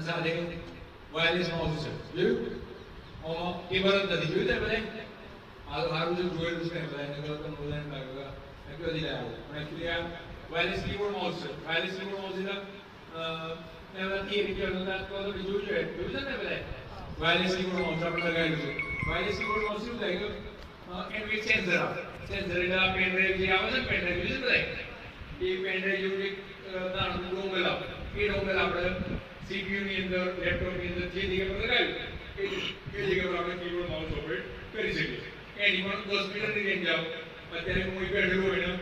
અને સાથે wireless mouse છે જોયું કેબલ જ નથી જોયું તમે બધા હારું જો જોયેલું છે બધા એને ગલત બોલાને લાગ્યો એટલો જ લાવ્યો પણ એક્ચ્યુઅલી આ વાયરલેસ કીબોર્ડ માઉસ છે વાયરલેસ કીબોર્ડ માઉસ એટલે એમાં કે રીતે હતા તો જોયું છે ને બધા વાયરલેસ કીબોર્ડ માઉસ આપણે લગાવેલું છે વાયરલેસ કીબોર્ડ માઉસ શું થાય કે એનું એક સેન્સર આવે સેન્સર એટલે આ પેન ડ્રાઈવ જે આવે છે ને પેન ડ્રાઈવ જોયું બધા એ પેન ડ્રાઈવ જેવું એક નાનું ડોંગલ આવે એ ડોંગલ આપણે CPU ની અંદર લેપટોપ ની અંદર જે જગ્યા પર લગાવ્યું એ જગ્યા પર આપણે કીબોર્ડ માઉસ ઓપરેટ કરી શકીએ એની પણ 10 મીટરની રેન્જ આવે અત્યારે કોઈ બેઠેલું હોય ને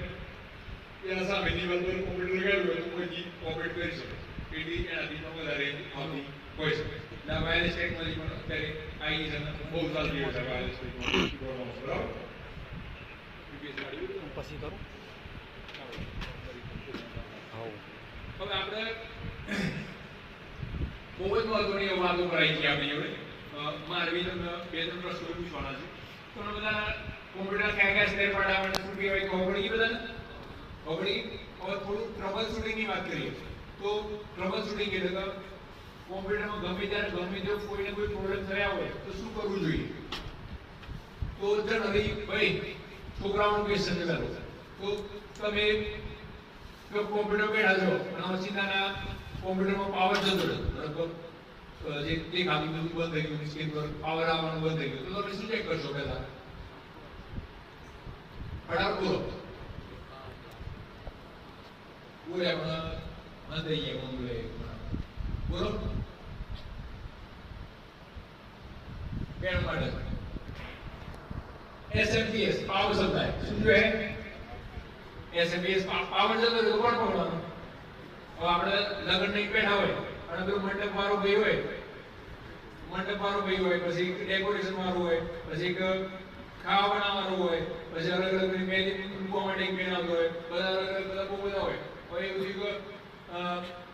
એના સામે દિવાલ પર કોમ્પ્યુટર લગાવ્યું હોય તો કોઈ ઓપરેટ કરી શકે એટલી એનાથી પણ વધારે આવતી હોય છે એટલે વાયરલેસ ટેકનોલોજી પણ અત્યારે આવી છે અને બહુ ચાલી રહ્યું છે વાયરલેસ ટેકનોલોજી બરાબર પછી કરો હવે આપણે બહુ જ મહત્વની વાતો કરાઈ છે આપણી જોડે મારે બી તમને બે ત્રણ પ્રશ્નો પૂછવાના છે તમને બધા કોમ્પ્યુટર કયા કયા સ્ટેપ પાડવા શું કહેવાય ખબર પડી ગઈ બધાને ખબર પડી હવે થોડું ટ્રબલ શૂટિંગની વાત કરીએ તો ટ્રબલ શૂટિંગ એટલે કે કોમ્પ્યુટરમાં ગમે ત્યારે ગમે જો કોઈને કોઈ પ્રોબ્લેમ થયા હોય તો શું કરવું જોઈએ તો જનરલી ભાઈ છોકરાઓનું ક્વેશ્ચન છે તો તમે કોમ્પ્યુટર બેઠા છો અને સીધાના કોમ્પ્યુટરમાં પાવર જતો રહ્યો બરાબર જે દેખાતું બધું બંધ થઈ ગયું સ્ક્રીન પર પાવર આવવાનું બંધ થઈ ગયું તો તમે શું ચેક કરશો પહેલા ફટાફટ બોલો બોલે આપણે બંધ થઈ ગયા બોલો બેન માટે SMPS પાવર સપ્લાય શું જોઈએ SMPS પાવર જતો તો કોણ પકડવાનું હવે આપણે લગ્ન નહીં બેઠા હોય અને પેલું મંડપ વાળો ભાઈ હોય પછી ડેકોરેશન વાળું હોય પછી ખાવા બનાવવાનું હોય પછી અલગ અલગ મહેંદી મૂકવા માટે એક બેન આવતો હોય બધા અલગ અલગ બધા બહુ બધા હોય હવે એવું થયું કે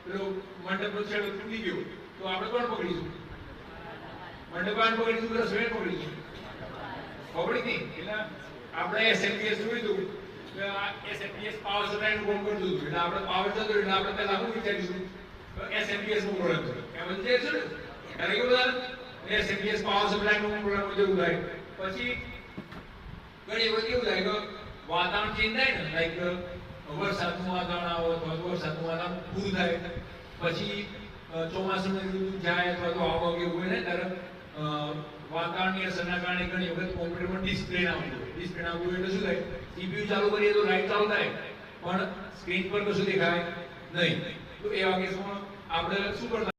પેલું મંડપનો છેડો તૂટી ગયો તો આપણે કોણ પકડીશું મંડપ વાળાને પકડીશું કે રસોઈ પકડીશું ખબર નહીં એટલે આપણે SMPS જોયું SMPS પાવર સપ્લાય નું કામ કરતું હતું એટલે આપણે પાવર જતો એટલે આપણે પહેલા શું વિચારીશું SMPS નું પ્રોબ્લેમ છે એમ જ છે ને ત્યારે કેવું થાય SMPS પાવર સપ્લાય નું પ્રોબ્લેમ જેવું થાય પછી ઘણી વખત એવું થાય કે વાતાવરણ ચેન્જ થાય ને લાઈક વરસાદનું વાતાવરણ આવે અથવા વરસાદનું વાતાવરણ પૂરું થાય પછી ચોમાસાની ઋતુ જાય અથવા તો આવા કેવું હોય ને ત્યારે વાતાવરણની અસરના કારણે ઘણી વખત કોમ્પ્યુટરમાં ડિસ્પ્લે ના આવતું હોય ડિસ્પ્લે ના આવતું એટલે શું થાય CPU ચાલુ કરીએ તો લાઈટ ચાલુ થાય પણ સ્ક્રીન પર કશું દેખાય નહીં તો એવા કેસમાં આપણે શું કરતા